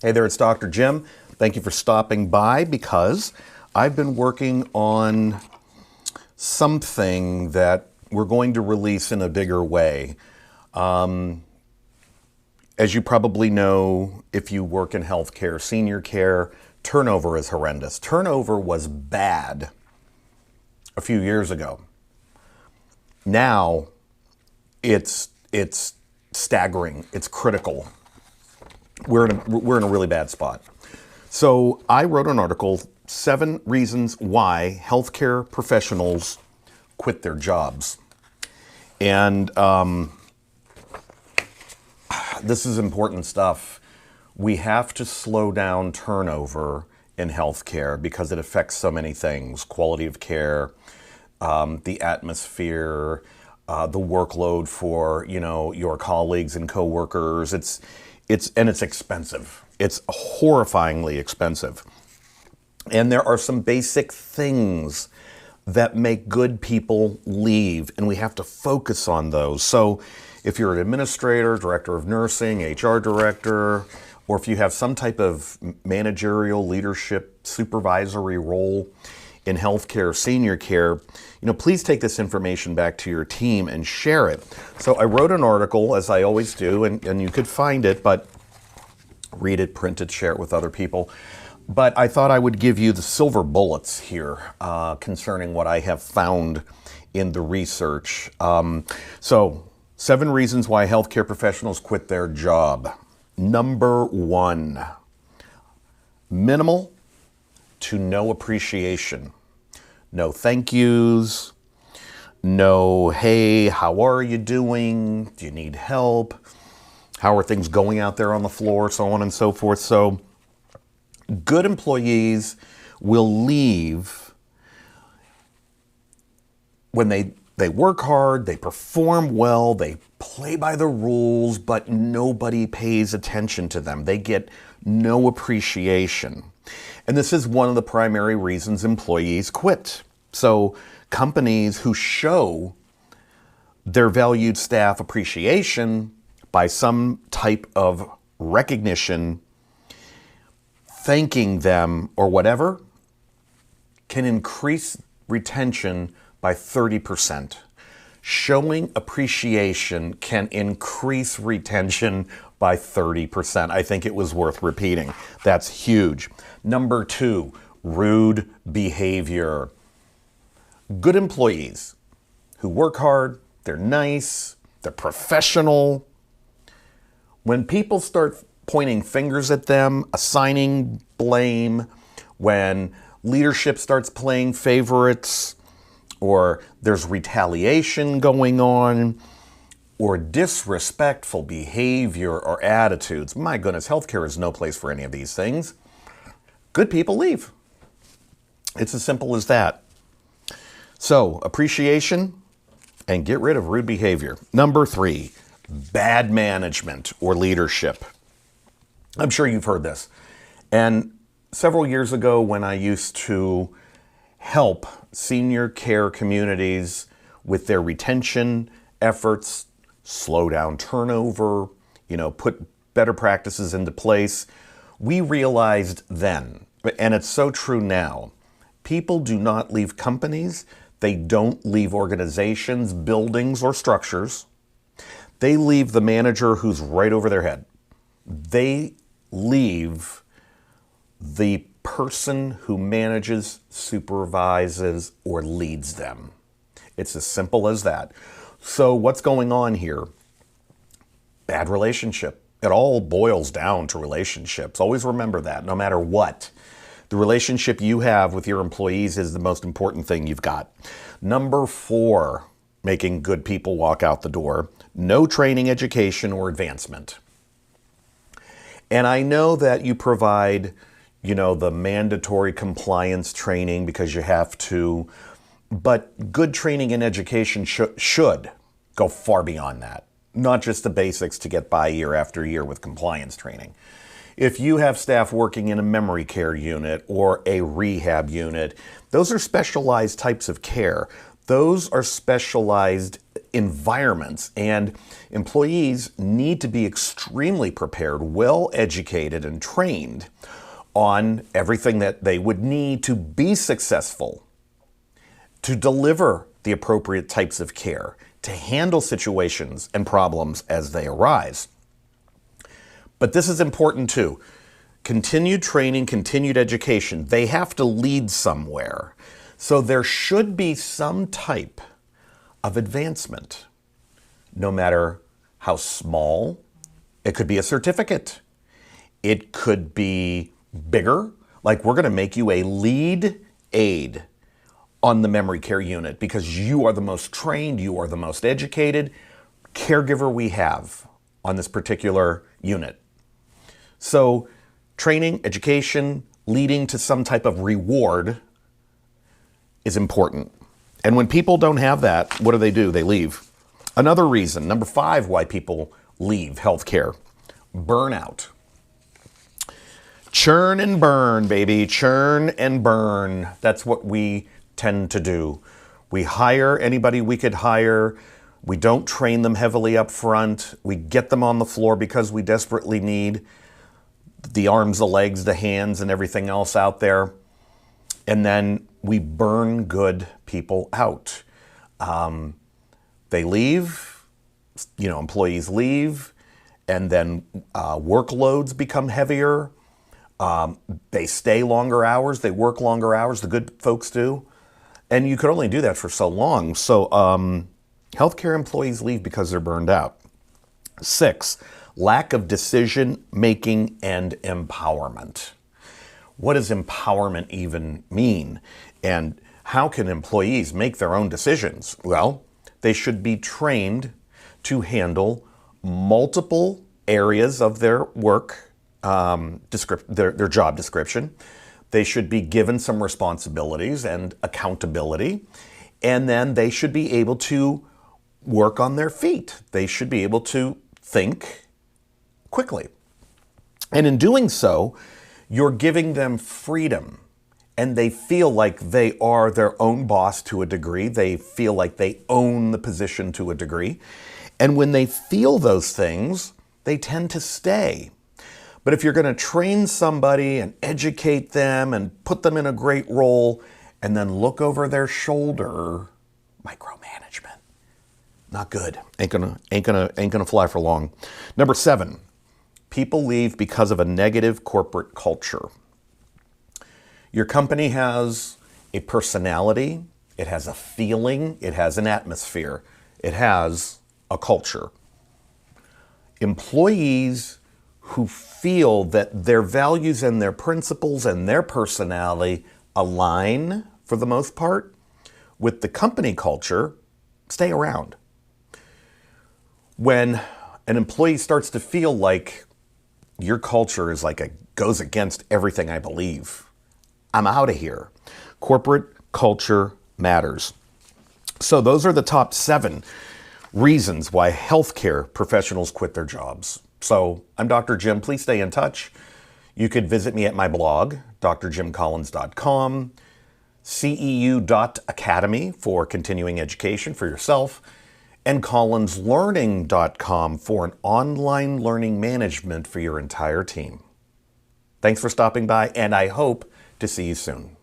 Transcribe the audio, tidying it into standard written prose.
Hey there, it's Dr. Jim. Thank you for stopping by because I've been working on something that we're going to release in a bigger way. As you probably know, if you work in healthcare, senior care, turnover is horrendous. Turnover was bad a few years ago. Now it's staggering. It's critical. We're in a really bad spot. So I wrote an article, 7 reasons why healthcare professionals quit their jobs. And this is important stuff. We have to slow down turnover in healthcare because it affects so many things: quality of care, the atmosphere, the workload for your colleagues and coworkers. It's expensive. It's horrifyingly expensive. And there are some basic things that make good people leave, and we have to focus on those. So if you're an administrator, director of nursing, HR director, or if you have some type of managerial leadership supervisory role in healthcare, senior care, please take this information back to your team and share it. So I wrote an article, as I always do, and you could find it, but read it, print it, share it with other people. But I thought I would give you the silver bullets here concerning what I have found in the research. So 7 reasons why healthcare professionals quit their job. Number 1, minimal to no appreciation. No thank yous, no, hey, how are you doing? Do you need help? How are things going out there on the floor? So on and so forth. So good employees will leave when they work hard, they perform well, they play by the rules, but nobody pays attention to them. They get no appreciation. And this is one of the primary reasons employees quit. So companies who show their valued staff appreciation by some type of recognition, thanking them or whatever, can increase retention by 30%. Showing appreciation can increase retention by 30%. I think it was worth repeating. That's huge. Number 2, rude behavior. Good employees who work hard, they're nice, they're professional. When people start pointing fingers at them, assigning blame, when leadership starts playing favorites, or there's retaliation going on, or disrespectful behavior or attitudes, my goodness, healthcare is no place for any of these things. Good people leave. It's as simple as that. So, appreciation and get rid of rude behavior. Number 3, bad management or leadership. I'm sure you've heard this. And several years ago, when I used to help senior care communities with their retention efforts, slow down turnover, put better practices into place, we realized then, and it's so true now, people do not leave companies, they don't leave organizations, buildings, or structures. They leave the manager who's right over their head. They leave the person who manages, supervises, or leads them. It's as simple as that. So what's going on here? Bad relationship. It all boils down to relationships. Always remember that, no matter what. The relationship you have with your employees is the most important thing you've got. Number 4, making good people walk out the door. No training, education, or advancement. And I know that you provide, the mandatory compliance training because you have to, but good training and education should go far beyond that. Not just the basics to get by year after year with compliance training. If you have staff working in a memory care unit or a rehab unit, those are specialized types of care. Those are specialized environments, and employees need to be extremely prepared, well educated, and trained on everything that they would need to be successful, to deliver the appropriate types of care, to handle situations and problems as they arise. But this is important too. Continued training, continued education, they have to lead somewhere. So there should be some type of advancement, no matter how small. It could be a certificate. It could be bigger, like we're going to make you a lead aide on the memory care unit because you are the most trained, you are the most educated caregiver we have on this particular unit. So training, education, leading to some type of reward is important. And when people don't have that, what do? They leave. Another reason, number 5, why people leave healthcare: burnout. Churn and burn, baby. Churn and burn. That's what we tend to do. We hire anybody we could hire. We don't train them heavily up front. We get them on the floor because we desperately need the arms, the legs, the hands, and everything else out there. And then we burn good people out. They leave, employees leave, and then workloads become heavier. They stay longer hours, they work longer hours, the good folks do. And you could only do that for so long. So healthcare employees leave because they're burned out. 6, lack of decision making and empowerment. What does empowerment even mean? And how can employees make their own decisions? Well, they should be trained to handle multiple areas of their work, their job description. They should be given some responsibilities and accountability, and then they should be able to work on their feet. They should be able to think quickly. And in doing so, you're giving them freedom, and they feel like they are their own boss to a degree. They feel like they own the position to a degree. And when they feel those things, they tend to stay. But if you're going to train somebody and educate them and put them in a great role and then look over their shoulder, micromanagement, not good. Ain't gonna fly for long. Number 7, people leave because of a negative corporate culture. Your company has a personality, it has a feeling, it has an atmosphere, it has a culture. Employees who feel that their values and their principles and their personality align, for the most part, with the company culture, stay around. When an employee starts to feel like your culture is goes against everything I believe, I'm out of here. Corporate culture matters. So those are the top 7 reasons why healthcare professionals quit their jobs. So I'm Dr. Jim. Please stay in touch. You could visit me at my blog, drjimcollins.com, ceu.academy for continuing education for yourself, and collinslearning.com for an online learning management for your entire team. Thanks for stopping by, and I hope to see you soon.